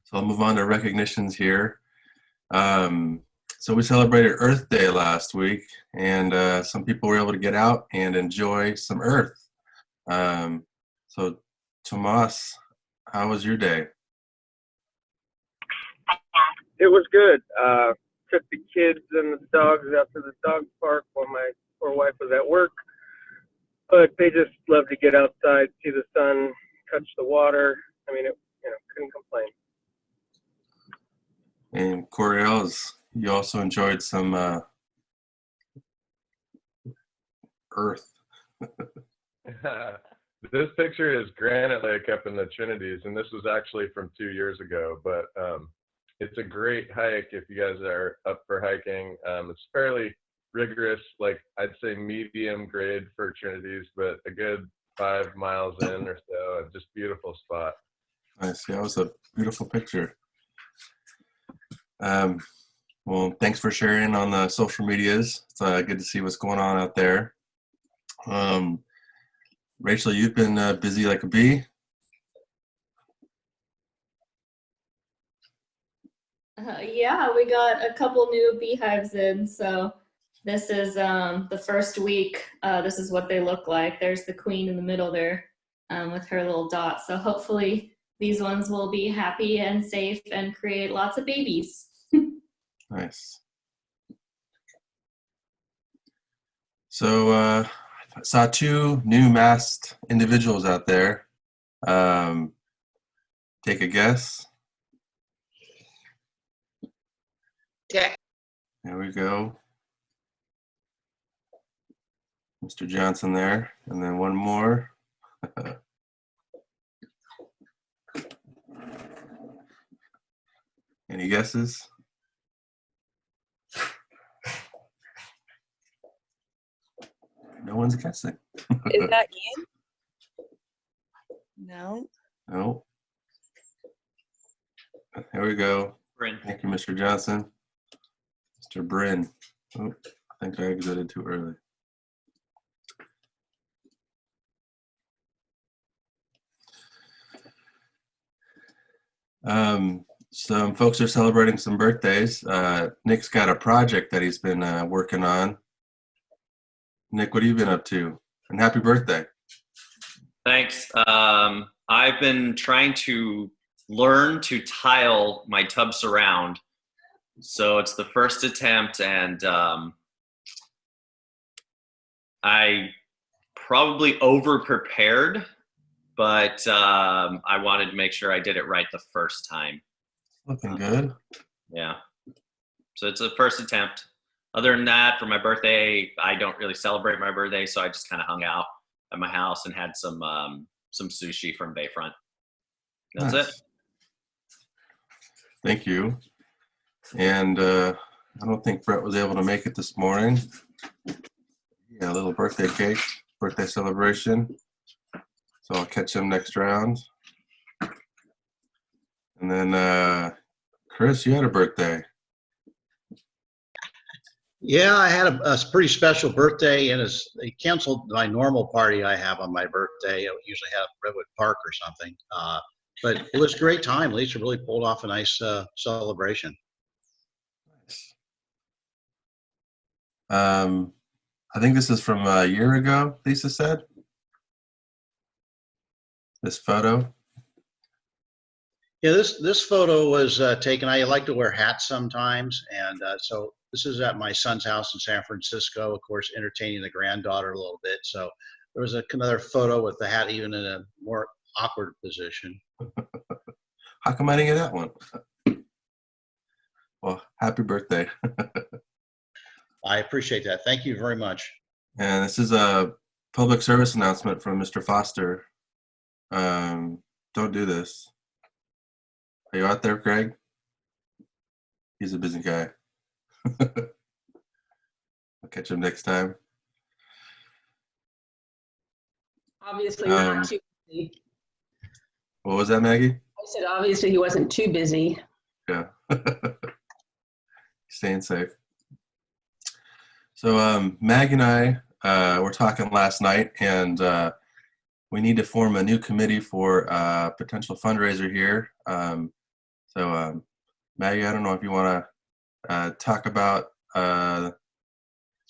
So I'll move on to recognitions here. So we celebrated Earth Day last week, and some people were able to get out and enjoy some Earth. So Tomas, how was your day? It was good. Took the kids and the dogs out to the dog park while my poor wife was at work. But they just love to get outside, see the sun, touch the water. I mean, couldn't complain. And Coriell, you also enjoyed some Earth. This picture is Granite Lake up in the Trinities, and this was actually from 2 years ago, but it's a great hike if you guys are up for hiking. It's fairly rigorous, like I'd say medium grade for Trinities, but a good 5 miles in or so, just beautiful spot. Nice, yeah, it was a beautiful picture. Well, thanks for sharing on the social medias. It's good to see what's going on out there. Rachel, you've been busy like a bee. Yeah, we got a couple new beehives in, so this is the first week. This is what they look like. There's the queen in the middle there with her little dot. So hopefully these ones will be happy and safe and create lots of babies. Nice. So I saw 2 new masked individuals out there. Take a guess. Okay. There we go. Mr. Johnson there, and then one more. Any guesses? No one's guessing. Is that Ian? No. No. Here we go. Bryn. Thank you, Mr. Johnson. Mr. Bryn. Oh, I think I exited too early. Some folks are celebrating some birthdays. Nick's got a project that he's been working on. Nick, what have you been up to? And happy birthday. Thanks. I've been trying to learn to tile my tub surround. So it's the first attempt, and I probably over-prepared, but I wanted to make sure I did it right the first time. Looking good. Yeah. So it's a first attempt. Other than that, for my birthday, I don't really celebrate my birthday, so I just kind of hung out at my house and had some sushi from Bayfront. That's Nice. it. Thank you. And I don't think Brett was able to make it this morning. Yeah, a little birthday cake, birthday celebration. So I'll catch him next round. And then Chris, you had a birthday. Yeah, I had a pretty special birthday, and they canceled my normal party I have on my birthday. I usually have Redwood Park or something, but it was a great time. Lisa really pulled off a nice celebration. I think this is from a year ago, Lisa said. This photo. Yeah, this photo was taken. I like to wear hats sometimes, and so this is at my son's house in San Francisco, of course, entertaining the granddaughter a little bit. So there was another photo with the hat even in a more awkward position. How come I didn't get that one? Well, happy birthday. I appreciate that. Thank you very much. And this is a public service announcement from Mr. Foster. Don't do this. Are you out there, Craig? He's a busy guy. I'll catch him next time. Obviously not too busy. What was that, Maggie? I said obviously he wasn't too busy. Yeah. Staying safe. So Maggie and I were talking last night, and we need to form a new committee for a potential fundraiser here. So Maggie, I don't know if you want to talk about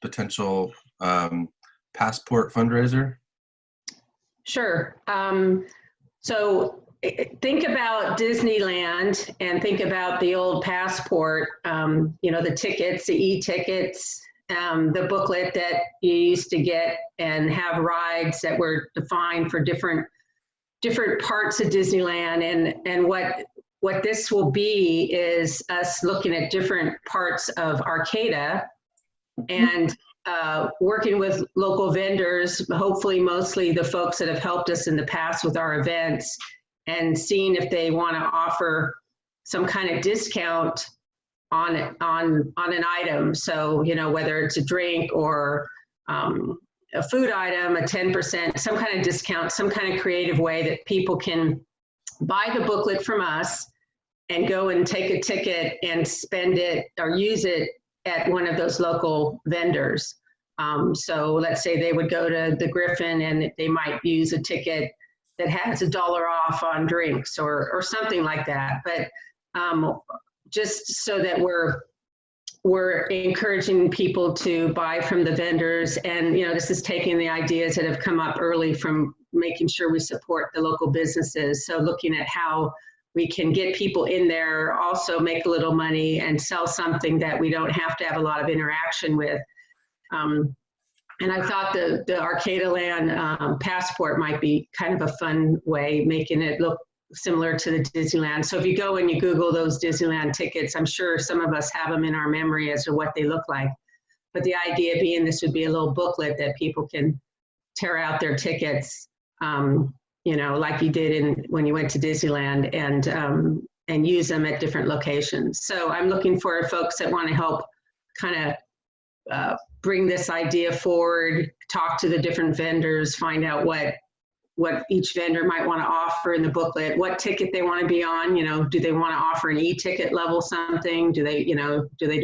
potential passport fundraiser. Sure. So think about Disneyland and think about the old passport, the tickets, the e-tickets, the booklet that you used to get and have rides that were defined for different parts of Disneyland. And what this will be is us looking at different parts of Arcata and working with local vendors, hopefully mostly the folks that have helped us in the past with our events, and seeing if they want to offer some kind of discount on an item. So, whether it's a drink or a food item, a 10%, some kind of discount, some kind of creative way that people can buy the booklet from us and go and take a ticket and spend it or use it at one of those local vendors. So let's say they would go to the Griffin and they might use a ticket that has $1 off on drinks or something like that. But just so that we're encouraging people to buy from the vendors. And, this is taking the ideas that have come up early from making sure we support the local businesses. So looking at how we can get people in there, also make a little money and sell something that we don't have to have a lot of interaction with. And I thought the Arcata Land passport might be kind of a fun way, making it look similar to the Disneyland. So if you go and you Google those Disneyland tickets, I'm sure some of us have them in our memory as to what they look like. But the idea being this would be a little booklet that people can tear out their tickets, like you did when you went to Disneyland, and use them at different locations. So I'm looking for folks that want to help kind of bring this idea forward, talk to the different vendors, find out what each vendor might want to offer in the booklet, what ticket they want to be on. Do they want to offer an e-ticket level something? Do they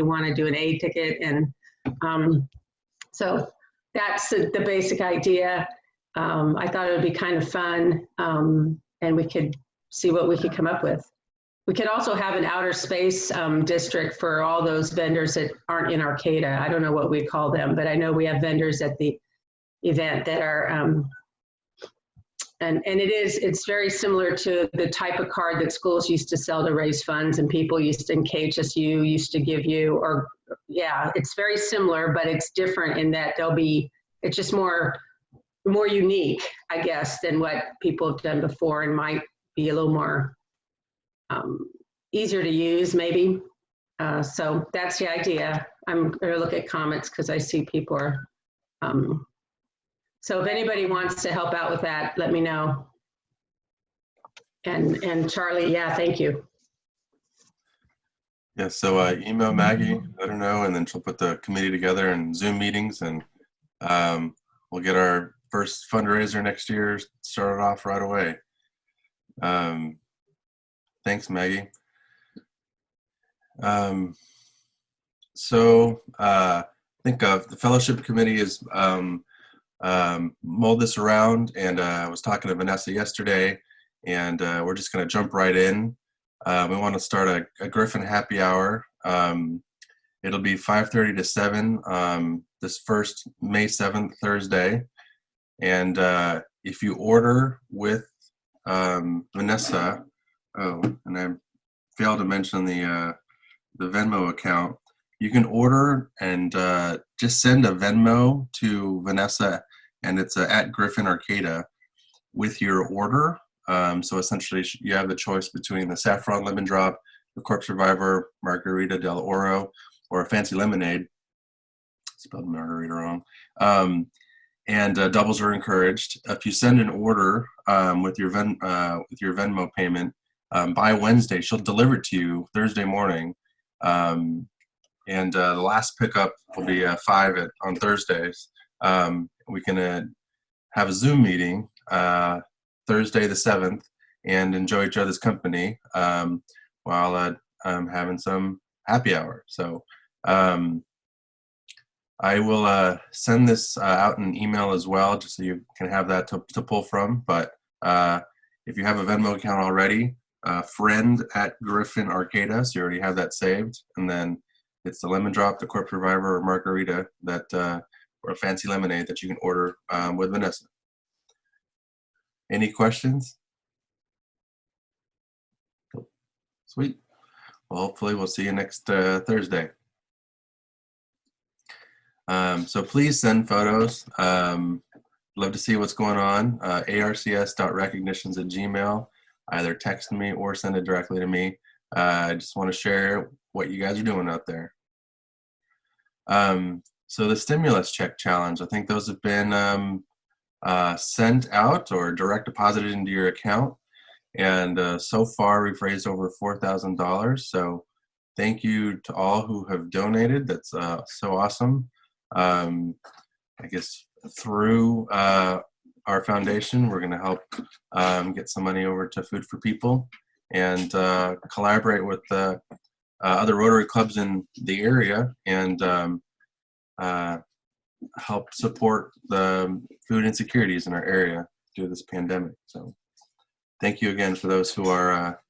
want to do an A ticket? And so that's the basic idea. I thought it would be kind of fun, and we could see what we could come up with. We could also have an outer space district for all those vendors that aren't in Arcata. I don't know what we call them, but I know we have vendors at the event that are, and it's very similar to the type of card that schools used to sell to raise funds and people in KHSU used to give you, or yeah, it's very similar, but it's different in that it's just more unique, I guess, than what people have done before, and might be a little more easier to use, maybe. So that's the idea. I'm going to look at comments because I see people are. So if anybody wants to help out with that, let me know. And Charlie, yeah, thank you. Yeah, so email Maggie, let her know, and then she'll put the committee together in Zoom meetings, and we'll get our first fundraiser next year started off right away. Thanks, Maggie. So I think the fellowship committee is mulled this around, and I was talking to Vanessa yesterday, and we're just going to jump right in. We want to start a Griffin happy hour. It'll be 5:30 to 7 this first May 7th Thursday, and if you order with Vanessa, and I failed to mention the Venmo account. You can order and just send a Venmo to Vanessa, and it's at Griffin Arcata with your order. So essentially, you have the choice between the saffron lemon drop, the corpse reviver, margarita del oro, or a fancy lemonade. Spelled margarita wrong. And doubles are encouraged. If you send an order with your Venmo payment by Wednesday, she'll deliver it to you Thursday morning. And the last pickup will be 5 on Thursdays. We can have a Zoom meeting Thursday the 7th and enjoy each other's company while having some happy hour. So I will send this out in an email as well, just so you can have that to pull from. But if you have a Venmo account already, friend at Griffin Arcada, so you already have that saved. And then it's the lemon drop, the corpse reviver, or margarita that, or a fancy lemonade that you can order with Vanessa. Any questions? Sweet. Well, hopefully we'll see you next Thursday. So please send photos. Love to see what's going on. arcs.recognitions@gmail. Either text me or send it directly to me. I just want to share what you guys are doing out there. So the stimulus check challenge, I think those have been sent out or direct deposited into your account. And so far we've raised over $4,000. So thank you to all who have donated. That's so awesome. I guess through our foundation, we're going to help get some money over to Food for People and collaborate with other Rotary clubs in the area and help support the food insecurities in our area due to this pandemic. So thank you again for those who are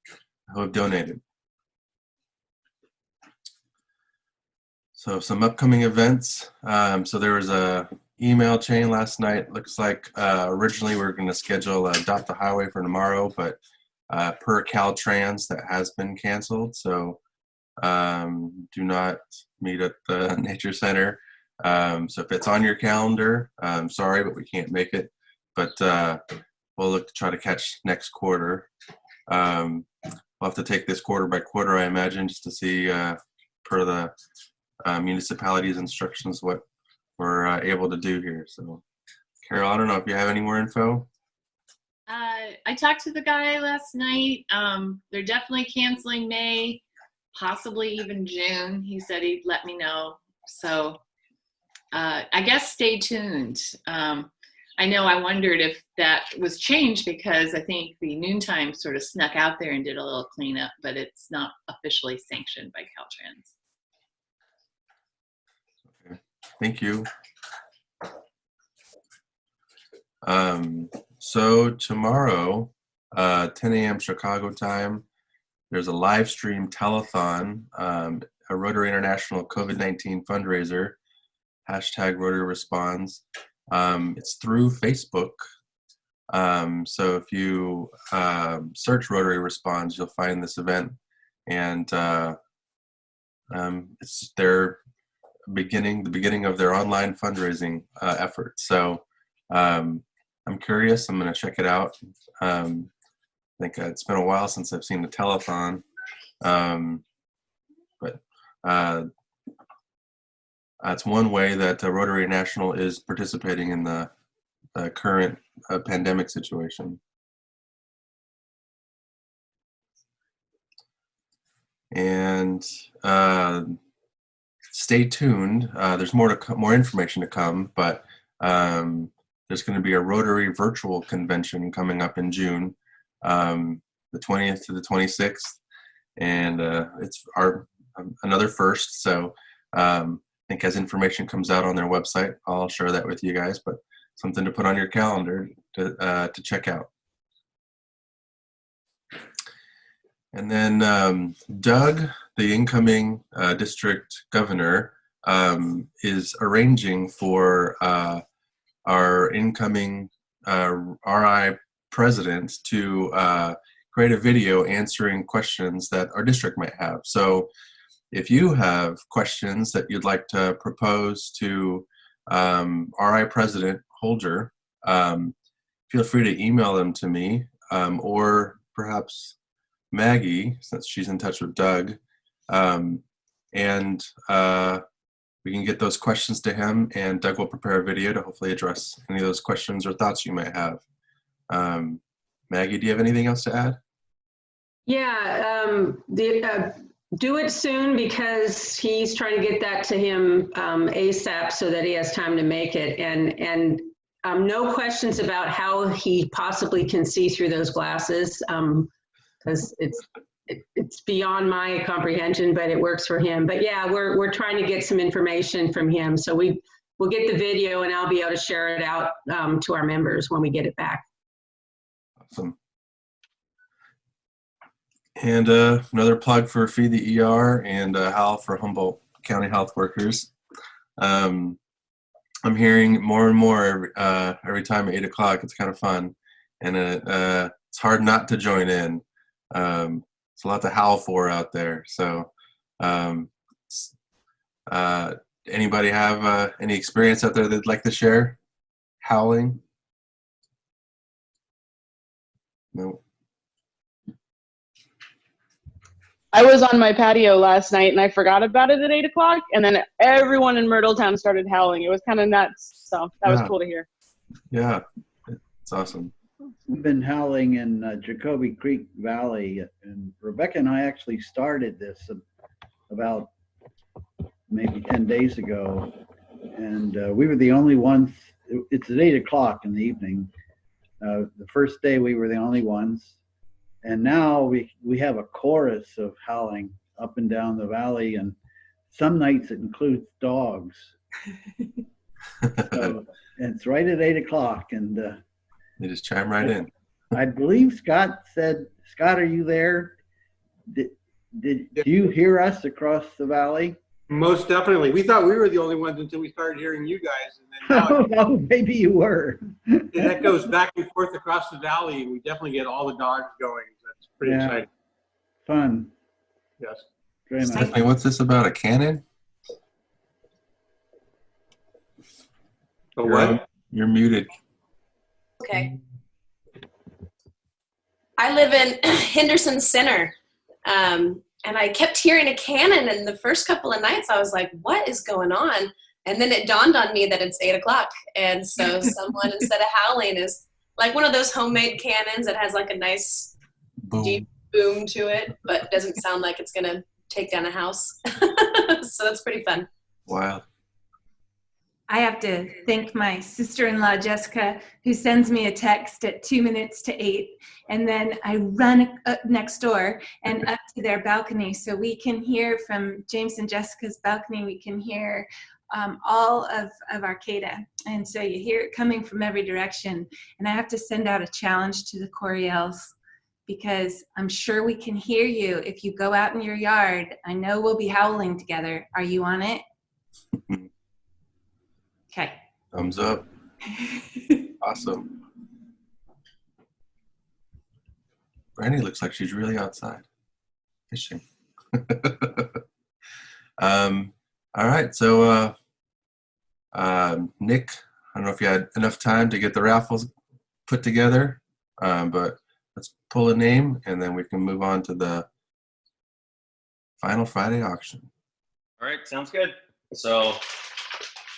who have donated. So some upcoming events. So there was a email chain last night. Looks like originally we were going to schedule Adopt the Highway for tomorrow, but per Caltrans that has been canceled. So do not meet at the Nature Center. So if it's on your calendar, I'm sorry, but we can't make it. But we'll look to try to catch next quarter. We'll have to take this quarter by quarter, I imagine, just to see per the municipality's instructions what we're able to do here. So Carol, I don't know if you have any more info. I talked to the guy last night. They're definitely canceling May, possibly even June. He said he'd let me know. So I guess stay tuned. I know I wondered if that was changed because I think the noontime sort of snuck out there and did a little cleanup, but it's not officially sanctioned by Caltrans. Okay. Thank you. So tomorrow, 10 a.m. Chicago time, there's a live stream telethon, a Rotary International COVID-19 fundraiser, hashtag Rotary Responds. It's through Facebook. So if you search Rotary Responds, you'll find this event, and it's their the beginning of their online fundraising effort. So I'm curious. I'm going to check it out. I think it's been a while since I've seen the telethon, but that's one way that Rotary National is participating in the current pandemic situation. And stay tuned. There's more information to come, but there's going to be a Rotary virtual convention coming up in June, the 20th to the 26th, and it's another first. So I think as information comes out on their website, I'll share that with you guys. But something to put on your calendar to check out. And then Doug, the incoming district governor, is arranging for our incoming RI president to create a video answering questions that our district might have. So if you have questions that you'd like to propose to RI President Holder, feel free to email them to me, or perhaps Maggie, since she's in touch with Doug, and we can get those questions to him, and Doug will prepare a video to hopefully address any of those questions or thoughts you might have. Maggie, do you have anything else to add? Yeah, do it soon because he's trying to get that to him ASAP so that he has time to make it. And no questions about how he possibly can see through those glasses, because it's beyond my comprehension, but it works for him. But yeah, we're trying to get some information from him. So we'll get the video and I'll be able to share it out to our members when we get it back. Awesome. And another plug for Feed the ER and HAL for Humboldt County Health Workers. I'm hearing more and more every time at 8 o'clock. It's kind of fun, and it's hard not to join in. It's a lot to howl for out there. So anybody have any experience out there they'd like to share? Howling? No. I was on my patio last night and I forgot about it at 8 o'clock, and then everyone in Myrtletown started howling. It was kind of nuts. So that was cool to hear. Yeah, it's awesome. We've been howling in Jacoby Creek Valley, and Rebecca and I actually started this about maybe 10 days ago, and we were the only ones. It's at 8 o'clock in the evening. The first day we were the only ones, and now we have a chorus of howling up and down the valley, and some nights it includes dogs. So, and it's right at 8 o'clock, and they just chime right in. I believe Scott said, Scott, are you there? Did you hear us across the valley? Most definitely. We thought we were the only ones until we started hearing you guys. And then now Oh, maybe you were. that goes back and forth across the valley, and we definitely get all the dogs going. That's pretty exciting. Fun. Yes. Very nice. Stephanie, what's this about? A cannon? A what? You're muted. Okay. I live in Henderson Center, and I kept hearing a cannon, and the first couple of nights I was like, what is going on? And then it dawned on me that it's 8 o'clock, and so someone, instead of howling, is like one of those homemade cannons that has like a nice Boom. deep boom to it, but doesn't sound like it's gonna take down a house. So that's pretty fun. Wow. I have to thank my sister-in-law, Jessica, who sends me a text at 2 minutes to 8, and then I run up next door and up to their balcony so we can hear from James and Jessica's balcony. We can hear all of Arcata, and so you hear it coming from every direction. And I have to send out a challenge to the Coriells, because I'm sure we can hear you if you go out in your yard. I know we'll be howling together. Are you on it? Okay. Thumbs up. Awesome. Brandy looks like she's really outside fishing. All right, so Nick, I don't know if you had enough time to get the raffles put together, but let's pull a name and then we can move on to the final Friday auction. All right, sounds good. So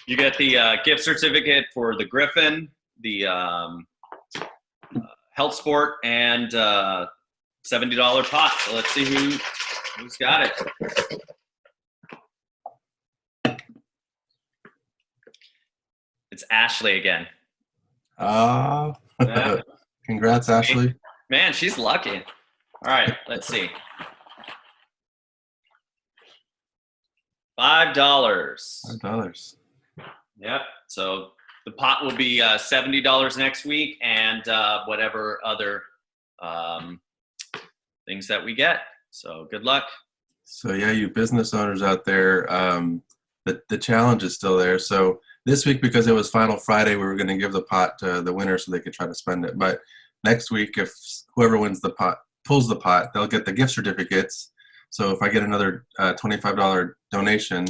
you get the gift certificate for the Griffin, the health sport, and $70 pot. So let's see who's got it. It's Ashley again. Ah, Yeah. congrats, Ashley. Man, she's lucky. All right, let's see. $5. $5. Yep. So the pot will be $70 next week, and whatever other things that we get. So good luck. So yeah, you business owners out there, the challenge is still there. So this week, because it was Final Friday, we were going to give the pot to the winner so they could try to spend it. But next week, if whoever wins the pot, pulls the pot, they'll get the gift certificates. So if I get another $25 donation,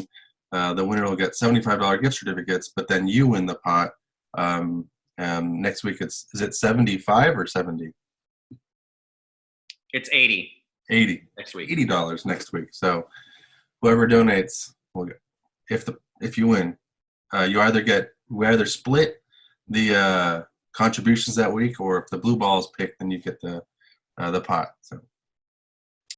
the winner will get $75 gift certificates, but then you win the pot. Next week, is it 75 or 70? It's 80. 80 next week. $80 next week. So whoever donates will get, if you win, we either split the contributions that week, or if the blue ball is picked, then you get the pot. So